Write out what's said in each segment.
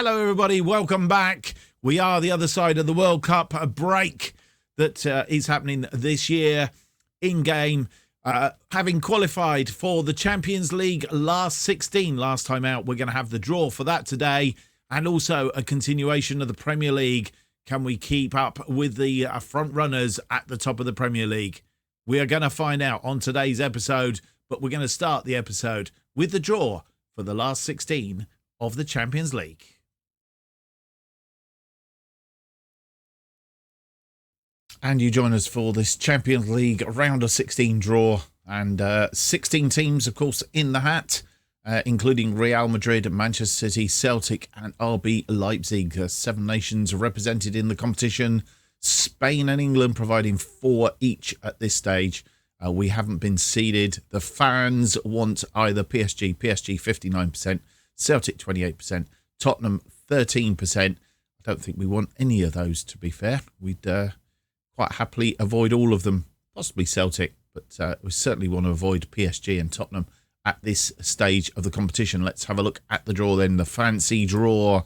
Hello, everybody. Welcome back. We are the other side of the World Cup, a break that is happening this year in-game. Having qualified for the Champions League last 16, last time out, we're going to have the draw for that today, and also a continuation of the Premier League. Can we keep up with the front runners at the top of the Premier League? We are going to find out on today's episode, but we're going to start the episode with the draw for the last 16 of the Champions League. And you join us for this Champions League round of 16 draw, and 16 teams, of course, in the hat, including Real Madrid, Manchester City, Celtic and RB Leipzig. 7 nations represented in the competition. Spain and England providing 4 each at this stage. We haven't been seeded. The fans want either PSG 59%, Celtic 28%, Tottenham 13%. I don't think we want any of those, to be fair. We'd quite happily avoid all of them, possibly Celtic, but we certainly want to avoid PSG and Tottenham at this stage of the competition. Let's have a look at the draw then, the fancy draw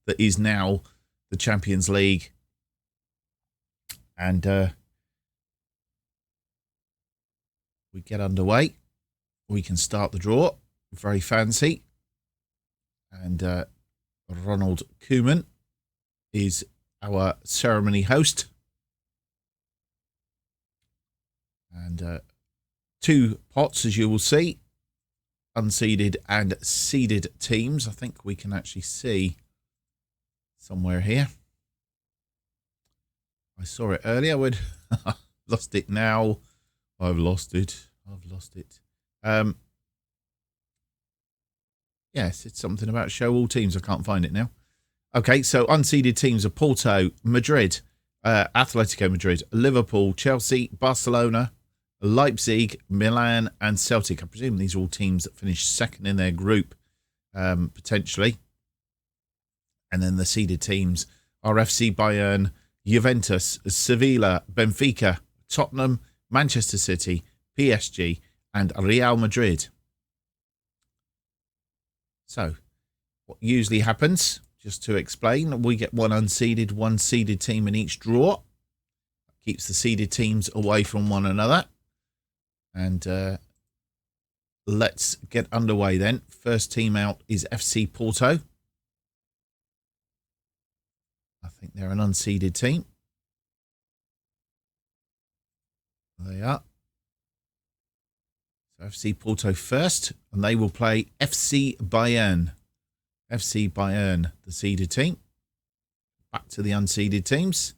that is now the Champions League. And we get underway. We can start the draw. Very fancy. And Ronald Koeman is our ceremony host. And 2 pots, as you will see, unseeded and seeded teams. I think we can actually see somewhere here. I saw it earlier. Lost it now. I've lost it. Yes, it's something about show all teams. I can't find it now. Okay, so unseeded teams are Porto, Madrid, Atletico Madrid, Liverpool, Chelsea, Barcelona, Leipzig, Milan and Celtic. I presume these are all teams that finished second in their group, potentially. And then the seeded teams are FC Bayern, Juventus, Sevilla, Benfica, Tottenham, Manchester City, PSG and Real Madrid. So, what usually happens, just to explain, we get one unseeded, one seeded team in each draw. That keeps the seeded teams away from one another. And let's get underway then. First team out is FC Porto. I think they're an unseeded team. They are. So FC Porto first, and they will play FC Bayern. FC Bayern, the seeded team. Back to the unseeded teams.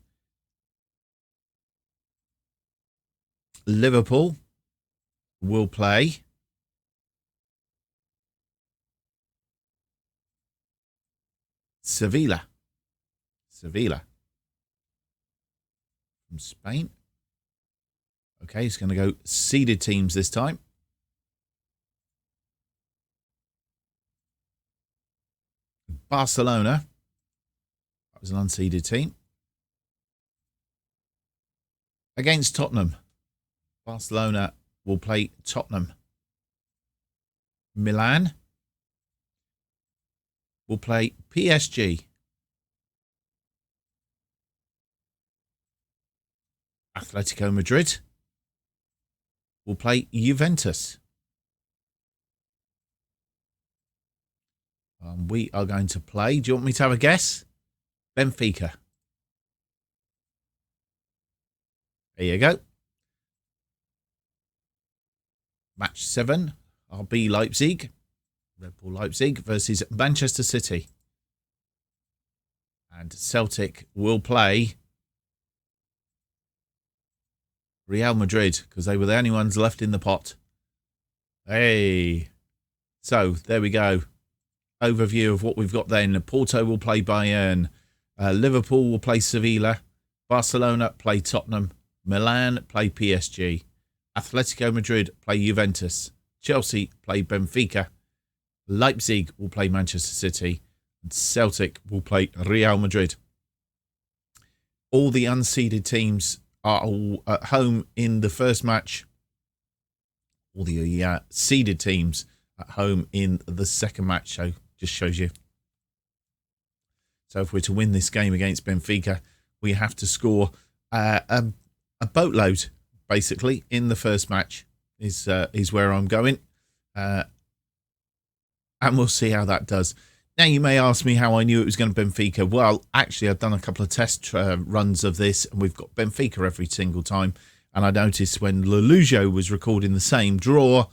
Liverpool will play Sevilla. Sevilla from Spain. Okay, he's going to go seeded teams this time. Barcelona. That was an unseeded team. Against Tottenham. Barcelona will play Tottenham. Milan will play PSG. Atletico Madrid will play Juventus. We are going to play, do you want me to have a guess? Benfica. There you go. Match 7, RB Leipzig, Red Bull Leipzig versus Manchester City. And Celtic will play Real Madrid, because they were the only ones left in the pot. Hey. So, there we go. Overview of what we've got then. Porto will play Bayern. Liverpool will play Sevilla. Barcelona play Tottenham. Milan play PSG. Atletico Madrid play Juventus. Chelsea play Benfica. Leipzig will play Manchester City. And Celtic will play Real Madrid. All the unseeded teams are all at home in the first match. All the seeded teams at home in the second match. So just shows you So if we're to win this game against Benfica, we have to score a boatload, basically, in the first match is where I'm going. And we'll see how that does. Now, you may ask me how I knew it was going to Benfica. Well, actually, I've done a couple of test runs of this, and we've got Benfica every single time. And I noticed when Lelujo was recording the same draw,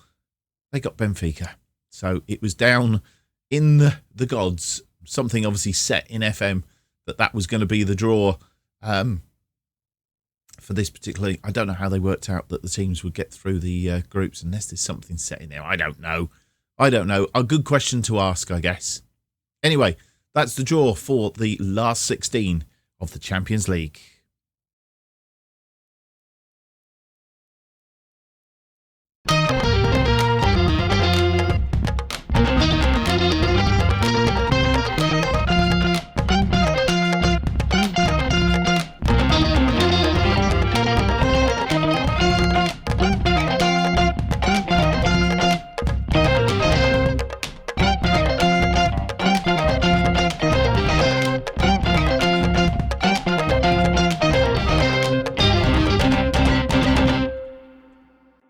they got Benfica. So it was down in the gods, something obviously set in FM, that was going to be the draw for this particular. I don't know how they worked out that the teams would get through the groups unless there's something set in there. I don't know. A good question to ask, I guess. Anyway, that's the draw for the last 16 of the Champions League.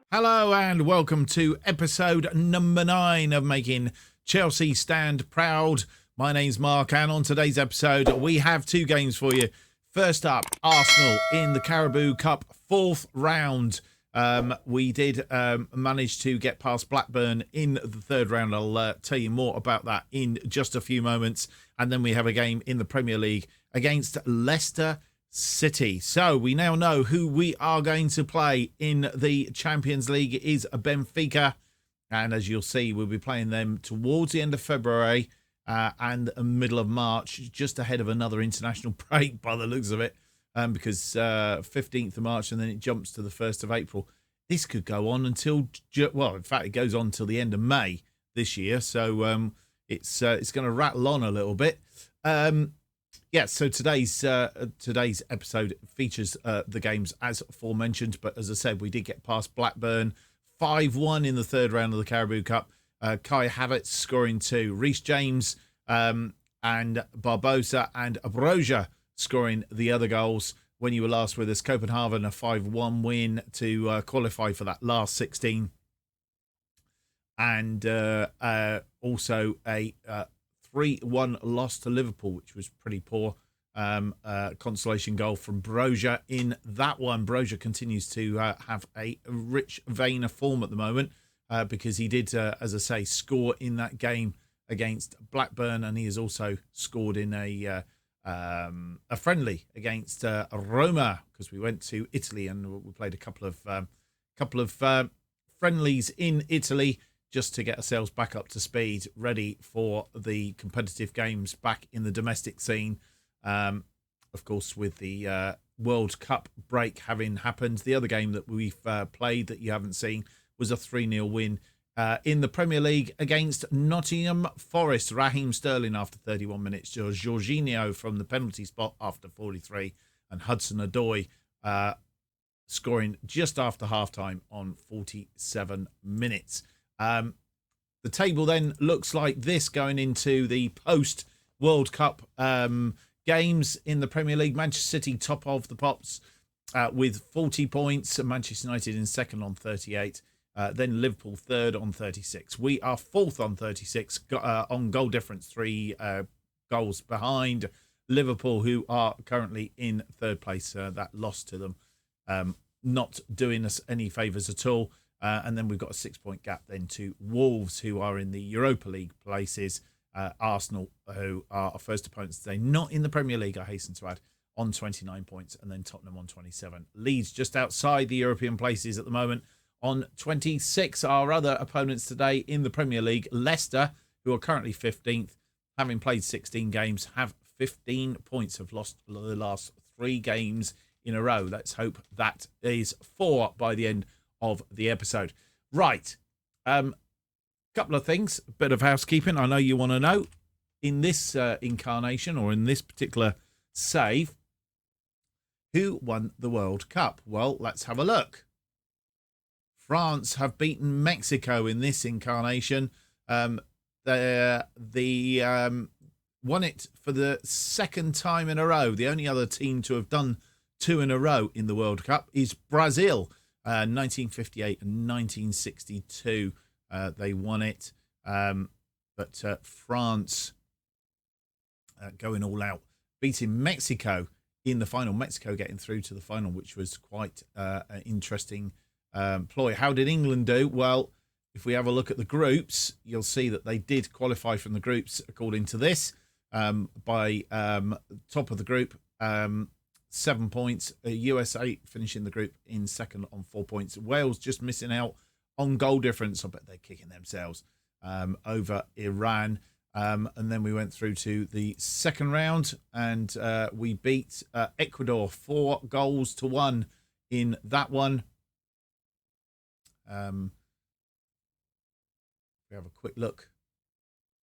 Hello and welcome to episode number 9 of Making Chelsea Stand Proud. My name's Mark, and on today's episode we have 2 games for you. First up, Arsenal in the Carabao Cup 4th round. We did manage to get past Blackburn in the 3rd round. I'll tell you more about that in just a few moments. And then we have a game in the Premier League against Leicester City. So we now know who we are going to play in the Champions League. It is Benfica, and as you'll see, we'll be playing them towards the end of February and the middle of March, just ahead of another international break by the looks of it, because 15th of March and then it jumps to the 1st of April. This could go on until, well, in fact, it goes on till the end of May this year, so it's going to rattle on a little bit. So today's episode features the games as aforementioned, but as I said, we did get past Blackburn 5-1 in the 3rd round of the Carabao Cup. Kai Havertz scoring 2, Reece James and Barbosa and Broja scoring the other goals. When you were last with us, Copenhagen a 5-1 win to qualify for that last 16, and also a 3-1 loss to Liverpool, which was pretty poor. Consolation goal from Broja in that one. Broja continues to have a rich vein of form at the moment because he did, as I say, score in that game against Blackburn, and he has also scored in a friendly against Roma, because we went to Italy and we played a couple of friendlies in Italy, just to get ourselves back up to speed, ready for the competitive games back in the domestic scene. Of course, with the World Cup break having happened, the other game that we've played that you haven't seen was a 3-0 win in the Premier League against Nottingham Forest. Raheem Sterling after 31 minutes, Jorginho from the penalty spot after 43, and Hudson-Odoi scoring just after halftime on 47 minutes. The table then looks like this going into the post-World Cup games in the Premier League. Manchester City top of the pops with 40 points. Manchester United in second on 38. Then Liverpool third on 36. We are fourth on 36 on goal difference, 3 goals behind Liverpool, who are currently in third place. That loss to them not doing us any favours at all. And then we've got a 6-point gap then to Wolves, who are in the Europa League places. Arsenal, who are our first opponents today, not in the Premier League, I hasten to add, on 29 points. And then Tottenham on 27. Leeds just outside the European places at the moment on 26. Our other opponents today in the Premier League, Leicester, who are currently 15th, having played 16 games, have 15 points, have lost the last 3 games in a row. Let's hope that is 4 by the end of the episode. Right. Couple of things, a bit of housekeeping I know you want to know. In this incarnation, or in this particular save, who won the World Cup? Well, let's have a look. France have beaten Mexico in this incarnation. The won it for the second time in a row. The only other team to have done 2 in a row in the World Cup is Brazil. 1958 and 1962, they won it. But France going all out, beating Mexico in the final. Mexico getting through to the final, which was quite an interesting ploy. How did England do? Well, if we have a look at the groups, you'll see that they did qualify from the groups according to this. By top of the group, 7 points. USA finishing the group in second on 4 points. Wales just missing out on goal difference. I bet they're kicking themselves over Iran. And then we went through to the second round, and we beat Ecuador 4-1 in that one. We have a quick look.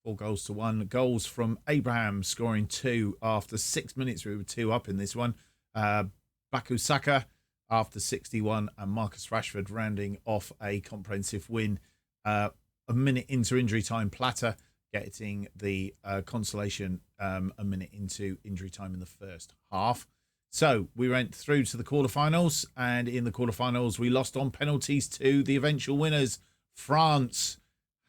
4-1. Goals from Abraham scoring 2 after 6 minutes. We were 2 up in this one. Baku Saka after 61, and Marcus Rashford rounding off a comprehensive win. A minute into injury time, Plata getting the consolation a minute into injury time in the first half. So we went through to the quarterfinals, and in the quarterfinals we lost on penalties to the eventual winners, France.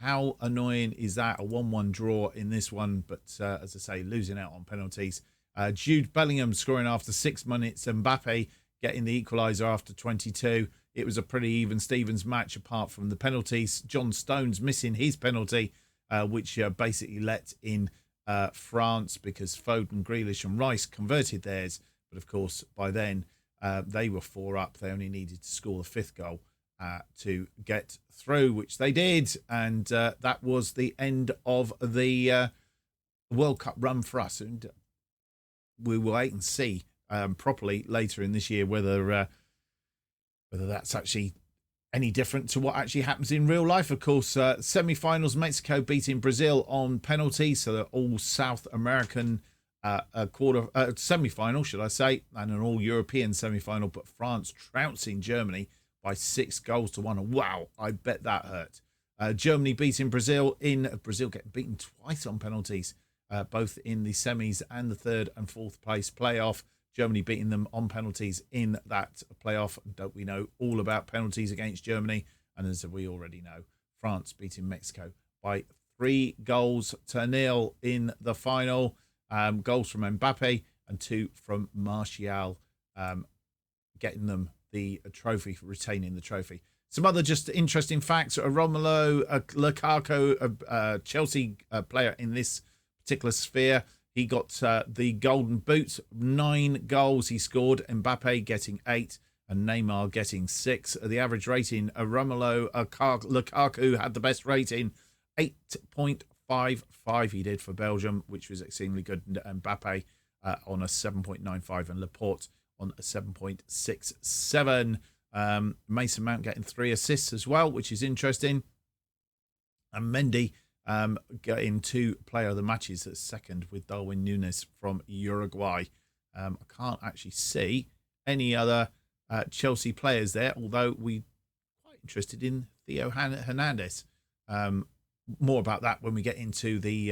How annoying is that? A 1-1 draw in this one, but as I say, losing out on penalties. Jude Bellingham scoring after 6 minutes, Mbappe getting the equaliser after 22. It was a pretty even Stevens match apart from the penalties. John Stones missing his penalty, which basically let in France, because Foden, Grealish and Rice converted theirs. But of course, by then they were 4 up. They only needed to score the 5th goal to get through, which they did. And that was the end of the World Cup run for us. And we will wait and see properly later in this year whether that's actually any different to what actually happens in real life. Of course, semi-finals, Mexico beating Brazil on penalties, so they're all South American semi-final, should I say, and an all-European semi-final. But France trouncing Germany by 6-1. Wow, I bet that hurt. Germany beating Brazil Brazil getting beaten twice on penalties, both in the semis and the 3rd and 4th place playoff. Germany beating them on penalties in that playoff. Don't we know all about penalties against Germany? And as we already know, France beating Mexico by 3-0 in the final. Goals from Mbappe and 2 from Martial, getting them the trophy, retaining the trophy. Some other just interesting facts. Romelu Lukaku, Chelsea player in this particular sphere, he got the golden boot. 9 goals he scored. Mbappe getting 8 and Neymar getting 6. The average rating, Romelu Lukaku had the best rating, 8.55 he did for Belgium, which was extremely good. Mbappe on a 7.95 and Laporte on a 7.67. Mason Mount getting 3 assists as well, which is interesting. And Mendy getting 2 player of the matches at second with Darwin Núñez from Uruguay. I can't actually see any other Chelsea players there, although we're quite interested in Theo Hernandez. More about that when we get into the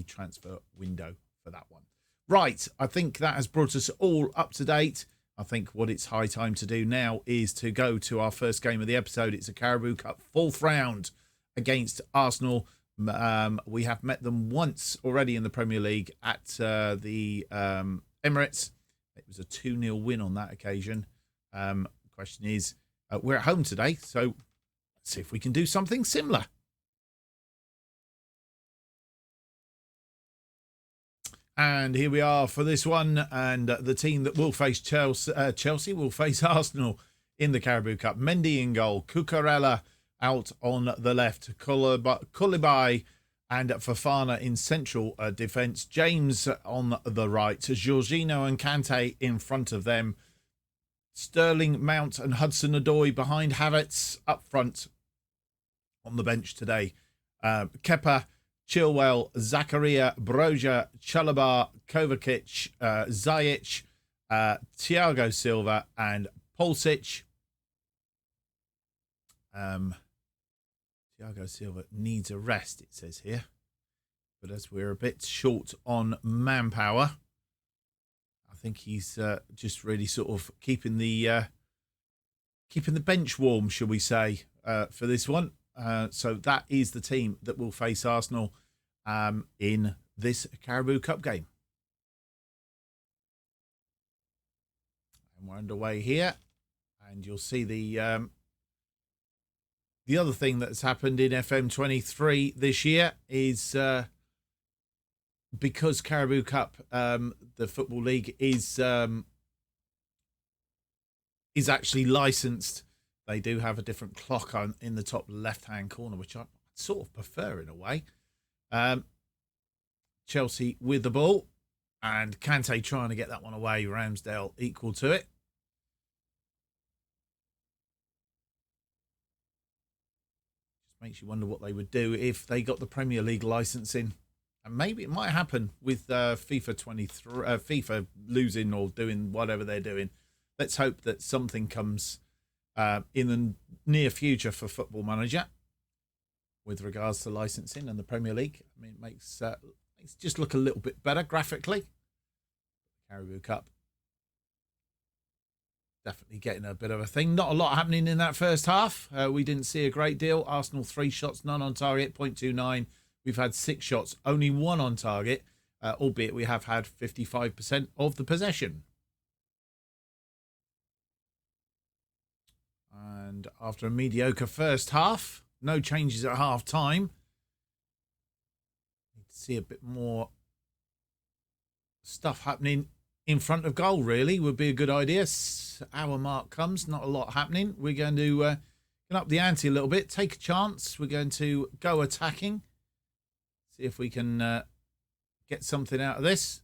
transfer window for that one. Right, I think that has brought us all up to date. I think what it's high time to do now is to go to our first game of the episode. It's a Carabao Cup 4th round against Arsenal. We have met them once already in the Premier League at the Emirates. It was a 2-0 win on that occasion. The question is, we're at home today, so let's see if we can do something similar. And here we are for this one, and the team that will face Chelsea will face Arsenal in the Carabao Cup. Mendy in goal, Cucurella out on the left, Koulibaly and Fofana in central defence, James on the right, Jorginho and Kante in front of them, Sterling, Mount and Hudson-Odoi behind Havertz up front. On the bench today, Kepa, Chilwell, Zakaria, Broja, Chalobah, Kovacic, Ziyech, Thiago Silva and Pulisic. Thiago Silva needs a rest, it says here. But as we're a bit short on manpower, I think he's just really sort of keeping the bench warm, shall we say, for this one. So that is the team that will face Arsenal in this Carabao Cup game. And we're underway here. And you'll see the other thing that's happened in FM23 this year is because Carabao Cup, the Football League, is actually licensed. They do have a different clock on in the top left-hand corner, which I sort of prefer in a way. Chelsea with the ball, and Kante trying to get that one away. Ramsdale equal to it. Just makes you wonder what they would do if they got the Premier League licensing. And maybe it might happen with FIFA losing or doing whatever they're doing. Let's hope that something comes in the near future for Football Manager with regards to licensing and the Premier League. I mean, it makes just look a little bit better graphically. Carabao Cup definitely getting a bit of a thing. Not a lot happening in that first half. We didn't see a great deal. Arsenal 3 shots, none on target, 0.29. We've had 6 shots, only 1 on target, albeit we have had 55% of the possession. And after a mediocre first half, no changes at half time. Need to see a bit more stuff happening in front of goal, really, would be a good idea. Our mark comes, not a lot happening. We're going to get up the ante a little bit, take a chance. We're going to go attacking. See if we can get something out of this.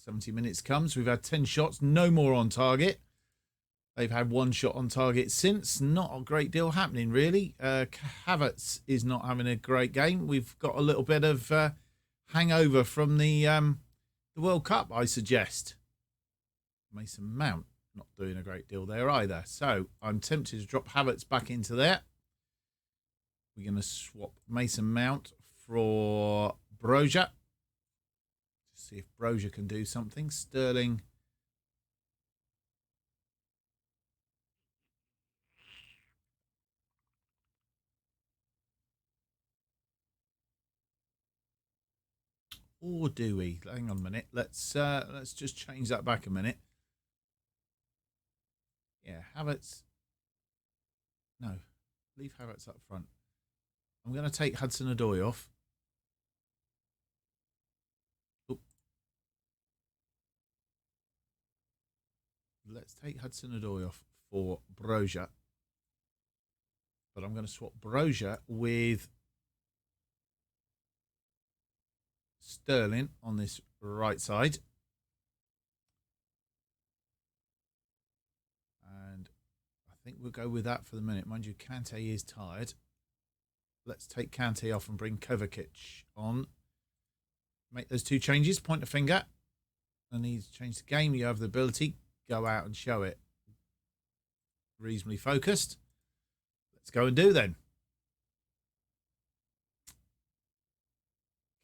70 minutes comes. We've had 10 shots, no more on target. They've had 1 shot on target since. Not a great deal happening, really. Havertz is not having a great game. We've got a little bit of hangover from the World Cup, I suggest. Mason Mount not doing a great deal there either. So I'm tempted to drop Havertz back into there. We're going to swap Mason Mount for Broja. Just see if Broja can do something. Sterling. Or do we? Hang on a minute. Let's just change that back a minute. Yeah, Havertz. No, leave Havertz up front. I'm going to take Hudson-Odoi off. Oop. Let's take Hudson-Odoi off for Broja. But I'm going to swap Broja with Sterling on this right side. And I think we'll go with that for the minute. Mind you, Kante is tired. Let's take Kante off and bring Kovacic on. Make those 2 changes. Point a finger. I need to change the game. You have the ability. Go out and show it. Reasonably focused. Let's go and do then.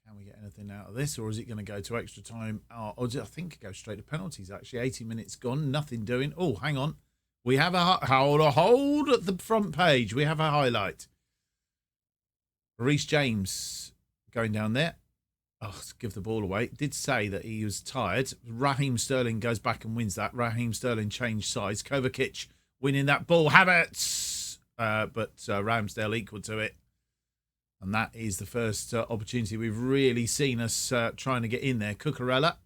Can we get anything out of this? Or is it going to go to extra time? Or I think it goes straight to penalties, actually. 80 minutes gone. Nothing doing. Oh, hang on. We have a hold at the front page. We have a highlight. Reece James going down there. Oh, give the ball away. Did say that he was tired. Raheem Sterling goes back and wins that. Raheem Sterling changed sides. Kovacic winning that ball. Havertz. But Ramsdale equal to it. And that is the first opportunity we've really seen us trying to get in there. Cucurella.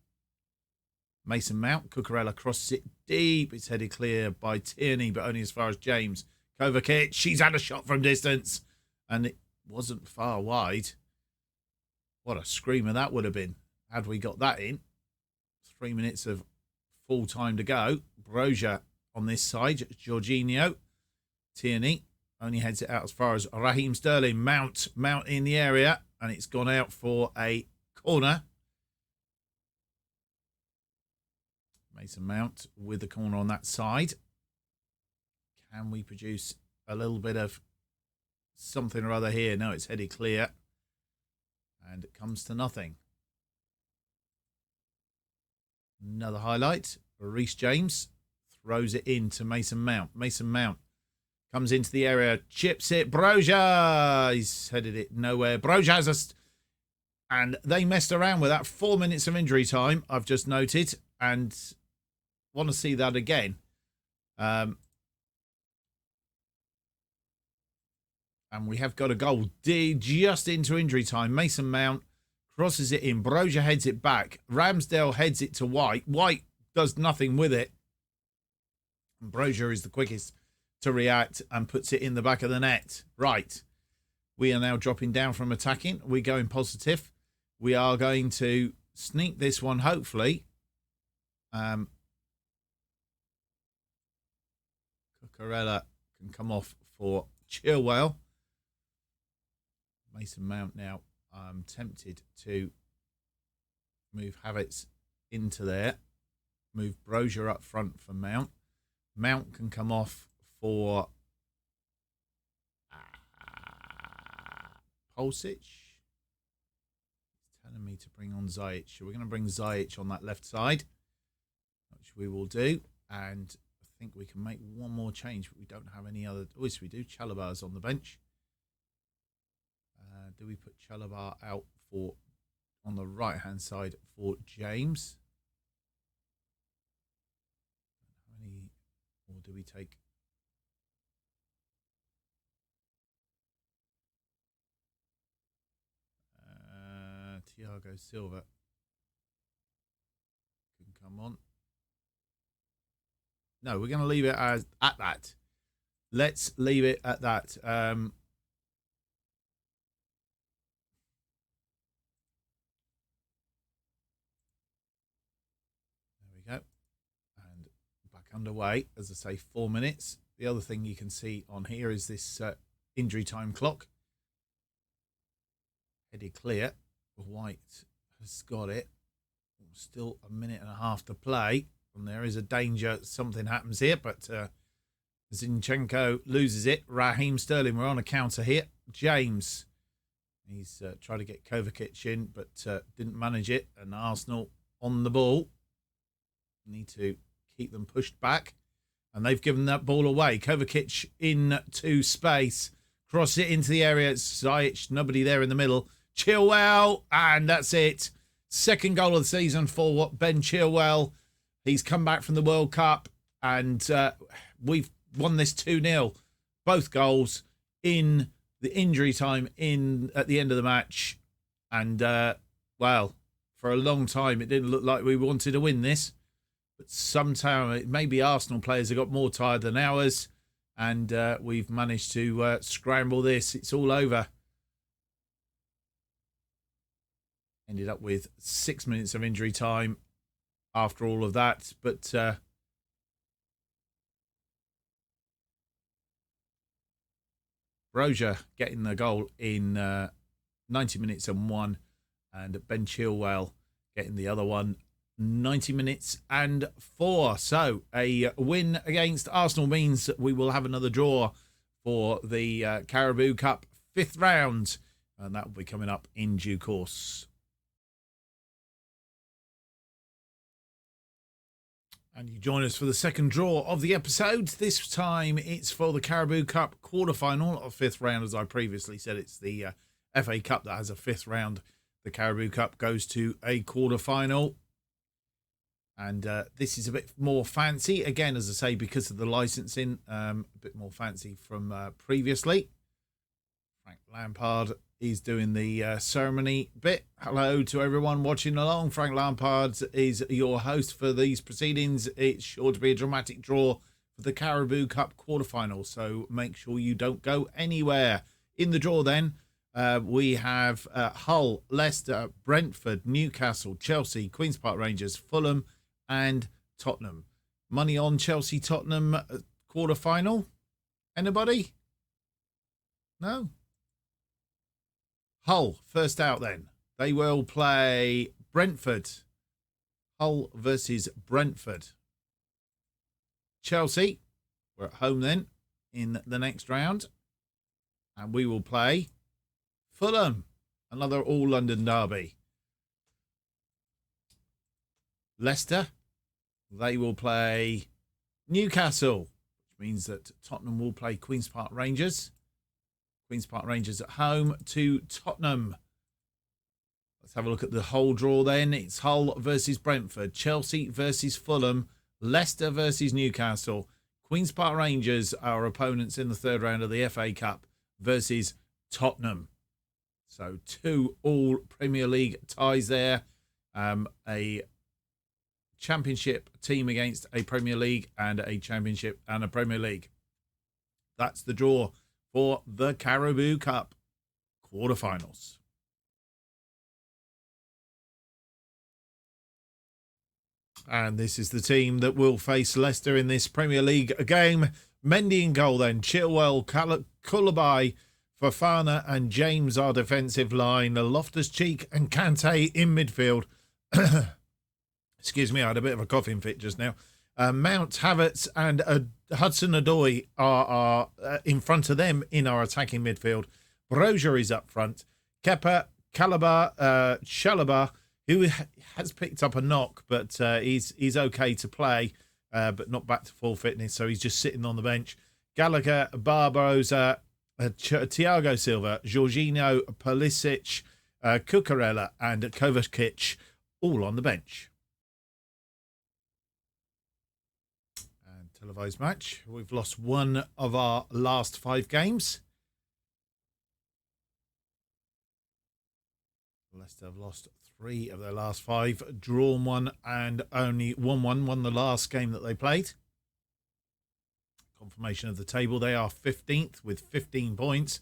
Mason Mount. Cucurella crosses it deep. It's headed clear by Tierney, but only as far as James. Kovacic. She's had a shot from distance. And it wasn't far wide. What a screamer that would have been had we got that in. 3 minutes of full time to go. Broja on this side. Jorginho. Tierney only heads it out as far as Raheem Sterling. Mount in the area. And it's gone out for a corner. Mason Mount with the corner on that side. Can we produce a little bit of something or other here? No, it's headed clear. And it comes to nothing. Another highlight. Reece James throws it in to Mason Mount. Mason Mount comes into the area, chips it. Broja, he's headed it nowhere. Broja has a... And they messed around with that. 4 minutes of injury time, I've just noted. And want to see that again. And we have got a goal just into injury time. Mason Mount crosses it in. Broja heads it back. Ramsdale heads it to White. White does nothing with it. And Broja is the quickest to react and puts it in the back of the net. Right. We are now dropping down from attacking. We're going positive. We are going to sneak this one, hopefully. Cucurella can come off for Chilwell. Mason Mount now. I'm tempted to move Havertz into there. Move Broja up front for Mount. Mount can come off for Pulisic. It's telling me to bring on Ziyech. We're going to bring Ziyech on that left side, which we will do. And I think we can make one more change, but we don't have any other. Oh, yes, we do. Chalobah's on the bench. Do we put Chalobah out for on the right-hand side for James? How many, or do we take... Thiago Silva can come on. No, we're going to leave it as at that. Let's leave it at that. There we go. And back underway. As I say, 4 minutes. The other thing you can see on here is this injury time clock. Headed clear. White has got it. Still a minute and a half to play. And there is a danger something happens here. But Zinchenko loses it. Raheem Sterling, we're on a counter here. James, he's tried to get Kovacic in, but didn't manage it. And Arsenal on the ball. Need to keep them pushed back. And they've given that ball away. Kovacic into space. Cross it into the area. It's Ziyech, nobody there in the middle. Chilwell, and that's it. Second goal of the season for Ben Chilwell. He's come back from the World Cup, and we've won this 2-0. Both goals in the injury time at the end of the match. And, well, for a long time, it didn't look like we wanted to win this. But sometime, maybe Arsenal players have got more tired than ours, and we've managed to scramble this. It's all over. Ended up with 6 minutes of injury time after all of that. But Broja getting the goal in 90 minutes and 1. And Ben Chilwell getting the other one 90 minutes and 4. So a win against Arsenal means that we will have another draw for the Carabao Cup 5th round. And that will be coming up in due course. And you join us for the second draw of the episode. This time it's for the Carabao Cup quarterfinal of 5th round. As I previously said, it's the FA Cup that has a 5th round. The Carabao Cup goes to a quarterfinal. And this is a bit more fancy. Again, as I say, because of the licensing, a bit more fancy from previously. Frank Lampard is doing the ceremony bit. Hello to everyone watching along. Frank Lampard is your host for these proceedings. It's sure to be a dramatic draw for the Carabao Cup quarterfinal, so make sure you don't go anywhere. In the draw then, we have Hull, Leicester, Brentford, Newcastle, Chelsea, Queen's Park Rangers, Fulham and Tottenham. Money on Chelsea-Tottenham quarterfinal? Anybody? No? Hull, first out then. They will play Brentford. Hull versus Brentford. Chelsea, we're at home then in the next round. And we will play Fulham. Another all-London derby. Leicester, they will play Newcastle, which means that Tottenham will play Queen's Park Rangers. Queen's Park Rangers at home to Tottenham. Let's have a look at the whole draw then. It's Hull versus Brentford, Chelsea versus Fulham, Leicester versus Newcastle. Queen's Park Rangers are opponents in the third round of the FA Cup versus Tottenham. So 2 all Premier League ties there. A Championship team against a Premier League and a Championship and a Premier League. That's the draw for the Carabao Cup quarterfinals. And this is the team that will face Leicester in this Premier League game. Mendy in goal then. Chilwell, Koulibaly, Fofana and James are defensive line. Loftus-Cheek and Kante in midfield. Excuse me, I had a bit of a coughing fit just now. Mount, Havertz and Hudson-Odoi are in front of them in our attacking midfield. Brozier is up front. Kepa, Chalobah, who has picked up a knock, but he's okay to play, but not back to full fitness, so he's just sitting on the bench. Gallagher, Barbosa, Thiago Silva, Jorginho, Pulisic, Cucurella and Kovacic all on the bench. And televised match. We've lost 1 of our last 5 games. Leicester have lost 3 of their last 5, drawn 1 and only won the last game that they played. Confirmation of the table, they are 15th with 15 points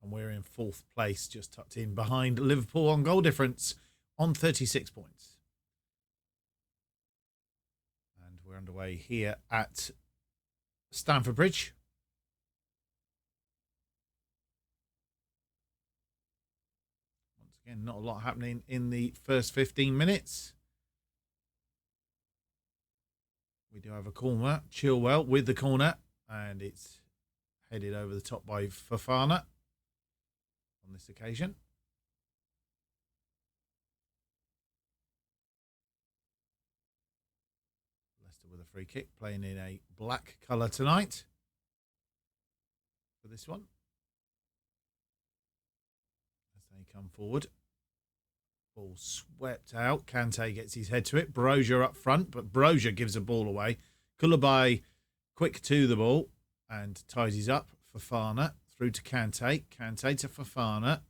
and we're in 4th place, just tucked in behind Liverpool on goal difference on 36 points. And we're underway here at Stamford Bridge. Again, not a lot happening in the first 15 minutes. We do have a corner. Chilwell with the corner. And it's headed over the top by Fofana on this occasion. Leicester with a free kick. Playing in a black colour tonight for this one. As they come forward. Ball swept out. Kante gets his head to it. Brozier up front, but Brozier gives the ball away. Koulibaly quick to the ball and tidies up. Fofana through to Kante. Kante to Fofana.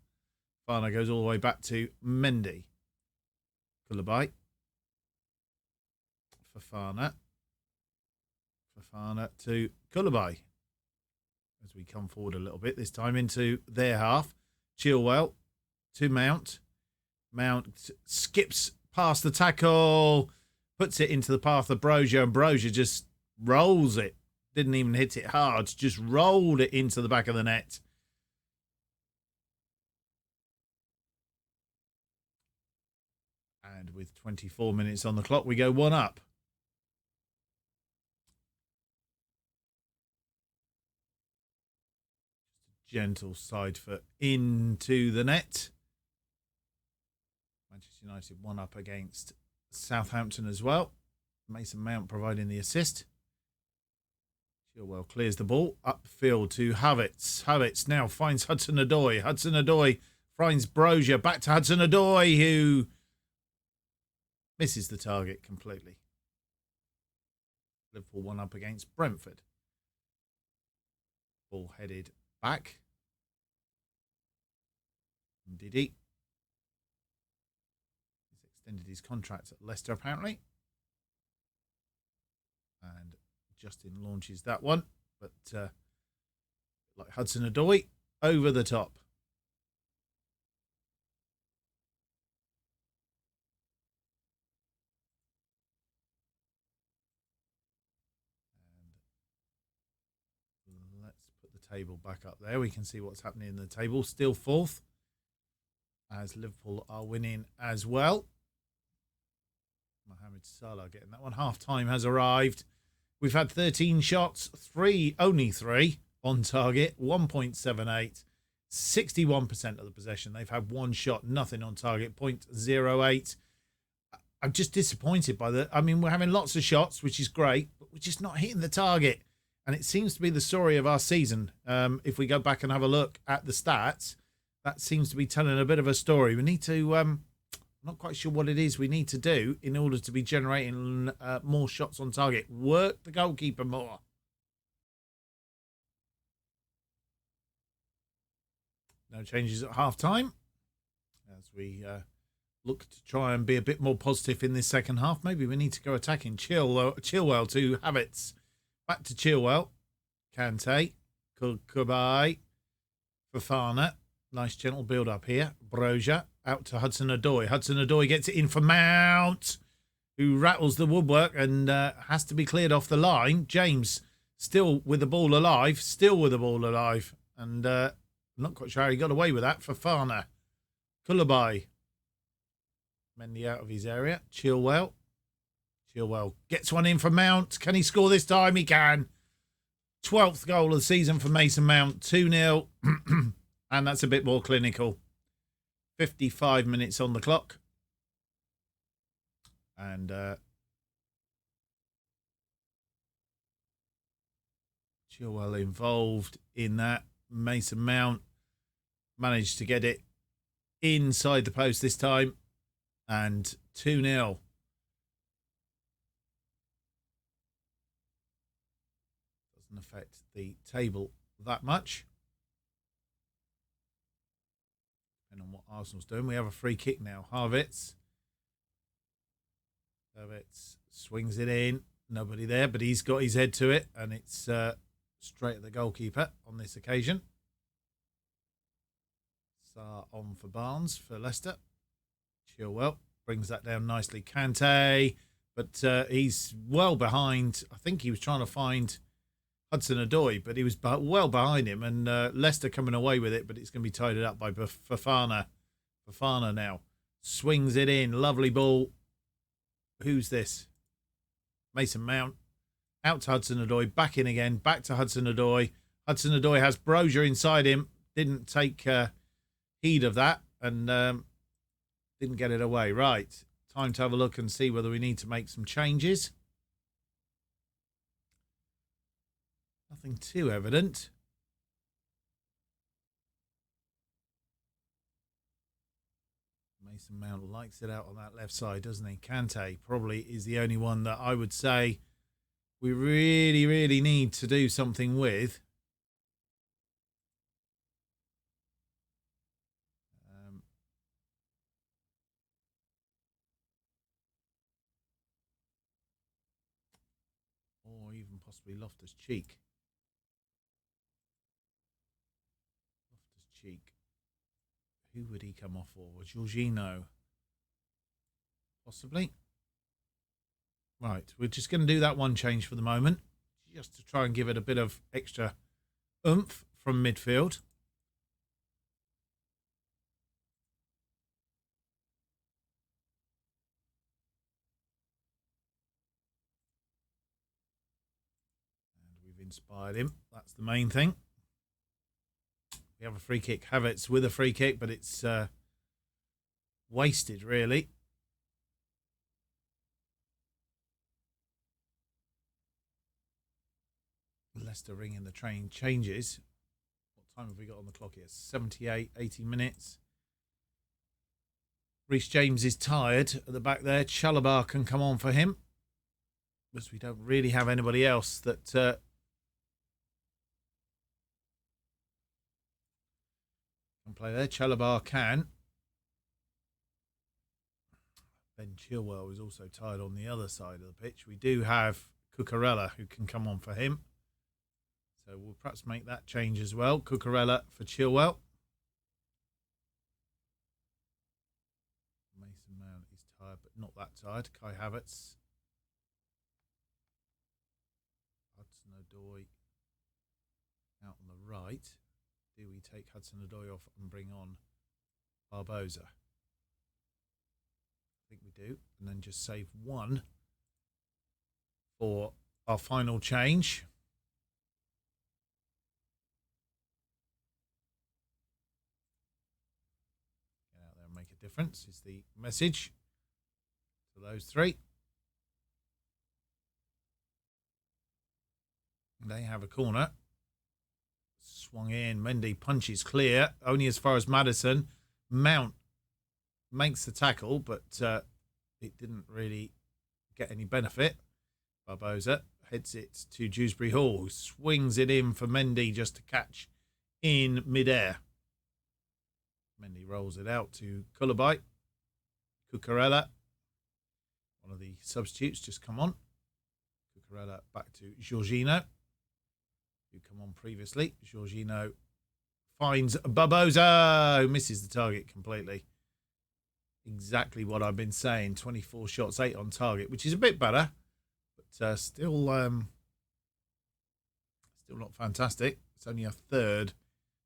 Fofana goes all the way back to Mendy. Koulibaly. Fofana. Fofana to Koulibaly. As we come forward a little bit, this time into their half. Chilwell to Mount. Mount skips past the tackle, puts it into the path of Brozier, and Brozier just rolls it. Didn't even hit it hard, just rolled it into the back of the net. And with 24 minutes on the clock, we go 1 up. Gentle side foot into the net. Manchester United 1 up against Southampton as well. Mason Mount providing the assist. Chilwell clears the ball upfield to Havertz. Havertz now finds Hudson-Odoi. Hudson-Odoi finds Brozier. Back to Hudson-Odoi, who misses the target completely. Liverpool 1 up against Brentford. Ball headed back. Didi. He's extended his contract at Leicester apparently. And Justin launches that one. But like Hudson-Odoi, over the top. And let's put the table back up there. We can see what's happening in the table. Still 4th. As Liverpool are winning as well. Mohamed Salah getting that one. Half time has arrived. We've had 13 shots, only 3 on target, 1.78. 61% of the possession. They've had one shot, nothing on target, 0.08. I'm just disappointed by that. I mean, we're having lots of shots, which is great, but we're just not hitting the target. And it seems to be the story of our season. If we go back and have a look at the stats, that seems to be telling a bit of a story. We need to, I'm not quite sure what it is we need to do in order to be generating more shots on target. Work the goalkeeper more. No changes at half time as we look to try and be a bit more positive in this second half. Maybe we need to go attacking. Chilwell to Havertz. Back to Chilwell. Kante. Kubai. Fofana. Nice gentle build up here. Broja out to Hudson-Odoi. Hudson-Odoi gets it in for Mount, who rattles the woodwork and has to be cleared off the line. James still with the ball alive. And I'm not quite sure how he got away with that. Fofana. Koulibaly. Mendy out of his area. Chilwell gets one in for Mount. Can he score this time? He can. 12th goal of the season for Mason Mount. 2-0. And that's a bit more clinical. 55 minutes on the clock. And Chilwell involved in that. Mason Mount managed to get it inside the post this time. And 2-0. Doesn't affect the table that much. Depending on what Arsenal's doing. We have a free kick now. Havertz swings it in. Nobody there, but he's got his head to it. And it's straight at the goalkeeper on this occasion. Sarr on for Barnes for Leicester. Chilwell brings that down nicely. Kante, but he's well behind. I think he was trying to find Hudson-Odoi, but he was well behind him. And Leicester coming away with it, but it's going to be tidied up by Fofana. Fofana now swings it in. Lovely ball. Who's this? Mason Mount. Out to Hudson-Odoi. Back in again. Back to Hudson-Odoi. Hudson-Odoi has Broja inside him. Didn't take heed of that. And didn't get it away. Right. Time to have a look and see whether we need to make some changes. Nothing too evident. Mason Mount likes it out on that left side, doesn't he? Kante probably is the only one that I would say we really, really need to do something with. Or even possibly Loftus-Cheek. Loftus-Cheek. Who would he come off for? Jorginho. Possibly. Right, we're just going to do that one change for the moment. Just to try and give it a bit of extra oomph from midfield. And we've inspired him. That's the main thing. We have a free kick. Havertz with a free kick, but it's wasted, really. Leicester ringing the train changes. What time have we got on the clock here? 78, 80 minutes. Reece James is tired at the back there. Chalobah can come on for him. Because we don't really have anybody else that can play there. Chalobah can. Ben Chilwell is also tired on the other side of the pitch. We do have Cucurella who can come on for him. So we'll perhaps make that change as well. Cucurella for Chilwell. Mason Mount is tired, but not that tired. Kai Havertz. Hudson-Odoi out on the right. Do we take Hudson-Odoi off and bring on Barbosa? I think we do. And then just save one for our final change. difference is the message to those three. They have a corner. Swung in. Mendy punches clear. Only as far as Maddison. Mount makes the tackle, but it didn't really get any benefit. Barbosa heads it to Dewsbury Hall, who swings it in for Mendy just to catch in midair. Mendy rolls it out to Kulabai. Cucurella, one of the substitutes, just come on. Cucurella back to Jorginho, who come on previously. Jorginho finds Barbosa, who misses the target completely. Exactly what I've been saying. 24 shots, 8 on target, which is a bit better, but still not fantastic. It's only a third,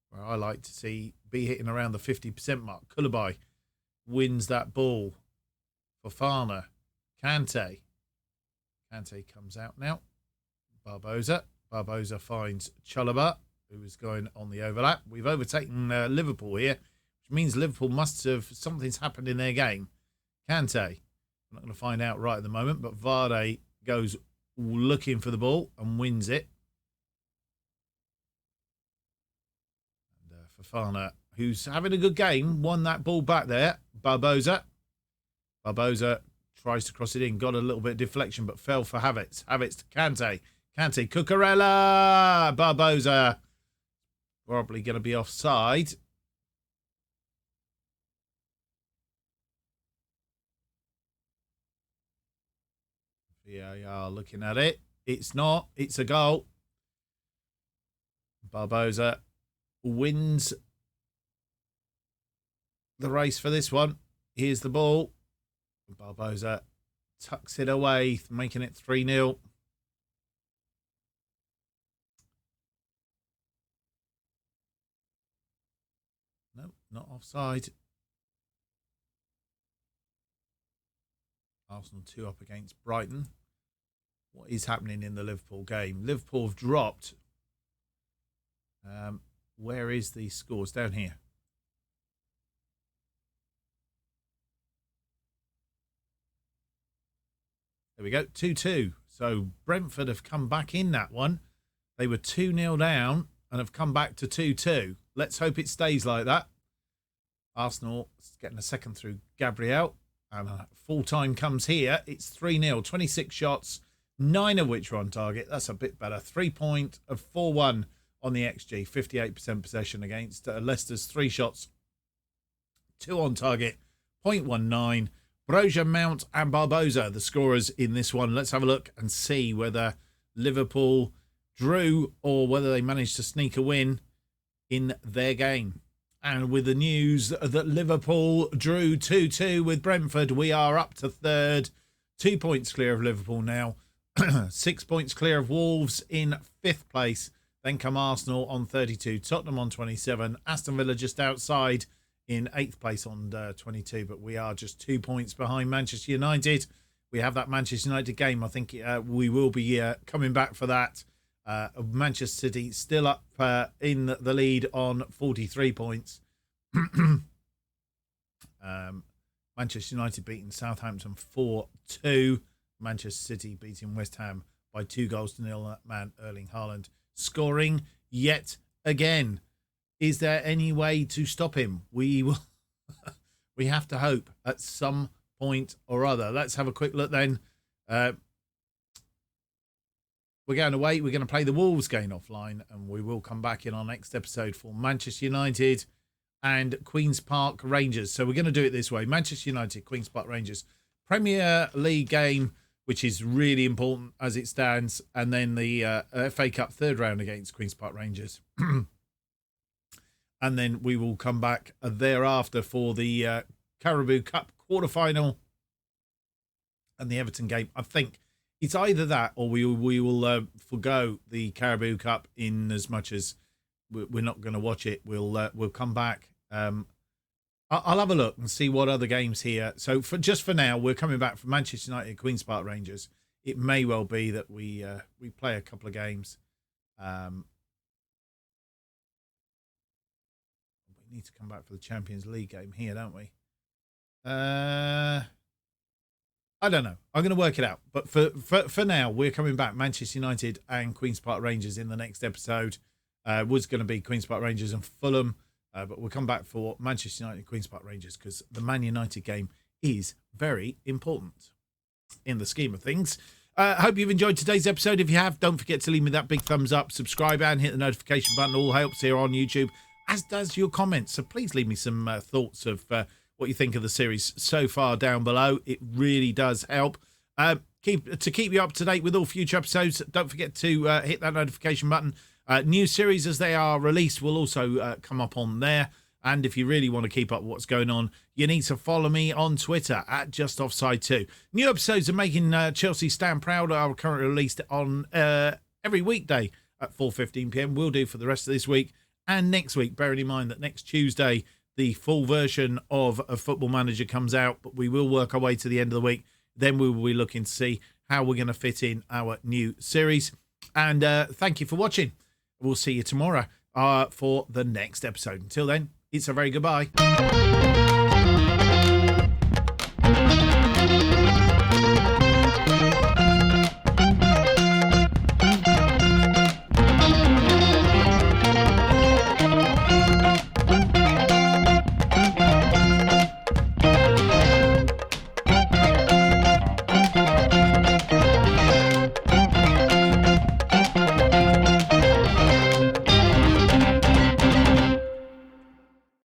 where I like to see be hitting around the 50% mark. Kulabai wins that ball. Fofana. Kante comes out now. Barbosa finds Chalobah, who is going on the overlap. We've overtaken Liverpool here, which means Liverpool must have, something's happened in their game. Kante, I'm not going to find out right at the moment, but Vardy goes looking for the ball and wins it. And Fofana, who's having a good game, won that ball back there. Barbosa tries to cross it in, got a little bit of deflection, but fell for Havertz. Havertz to Kante. Cucurella. Barbosa probably going to be offside. VAR looking at it. It's not. It's a goal. Barbosa wins the race for this one. Here's the ball. Barbosa tucks it away, making it 3-0. No, not offside. Arsenal 2 up against Brighton. What is happening in the Liverpool game? Liverpool have dropped. Where is the scores? Down here. There we go, 2-2. So Brentford have come back in that one. They were 2-0 down and have come back to 2-2. Let's hope it stays like that. Arsenal getting a second through Gabriel. And full time comes here. It's 3-0, 26 shots, 9 of which are on target. That's a bit better. 3.41 on the XG, 58% possession against Leicester's 3 shots, 2 on target, 0.19. Broja, Mount and Barbosa, the scorers in this one. Let's have a look and see whether Liverpool drew or whether they managed to sneak a win in their game. And with the news that Liverpool drew 2-2 with Brentford, we are up to third. 2 points clear of Liverpool now. 6 points clear of Wolves in 5th place. Then come Arsenal on 32. Tottenham on 27. Aston Villa just outside in 8th place on 22. But we are just 2 points behind Manchester United. We have that Manchester United game. I think we will be coming back for that. Manchester City still up in the lead on 43 points. Manchester United beating Southampton 4-2. Manchester City beating West Ham by 2-0. That man Erling Haaland scoring yet again. Is there any way to stop him? We will. We have to hope at some point or other. Let's have a quick look then. We're going away. We're going to play the Wolves game offline, and we will come back in our next episode for Manchester United and Queen's Park Rangers. So we're going to do it this way. Manchester United, Queen's Park Rangers. Premier League game, which is really important as it stands, and then the FA Cup third round against Queen's Park Rangers. And then we will come back thereafter for the Carabao Cup quarter-final and the Everton game. I think it's either that or we will forgo the Carabao Cup in as much as we're not going to watch it. We'll come back. I'll have a look and see what other games here. So for now, we're coming back from Manchester United, Queen's Park Rangers. It may well be that we play a couple of games. We need to come back for the Champions League game here, don't we? I don't know. I'm going to work it out. But for now, we're coming back. Manchester United and Queen's Park Rangers in the next episode. Was going to be Queen's Park Rangers and Fulham. But we'll come back for Manchester United and Queen's Park Rangers because the Man United game is very important in the scheme of things. Hope you've enjoyed today's episode. If you have, don't forget to leave me that big thumbs up, subscribe and hit the notification button. All helps here on YouTube, as does your comments. So please leave me some thoughts of what you think of the series so far down below. It really does help. Keep you up to date with all future episodes, don't forget to hit that notification button. New series as they are released will also come up on there. And if you really want to keep up with what's going on, you need to follow me on Twitter at JustOffsideFM. New episodes of Making Chelsea Stand Proud are currently released on every weekday at 4:15 p.m. We'll do for the rest of this week and next week, bearing in mind that next Tuesday, the full version of a Football Manager comes out, but we will work our way to the end of the week. Then we will be looking to see how we're going to fit in our new series. And thank you for watching. We'll see you tomorrow for the next episode. Until then, it's a very goodbye.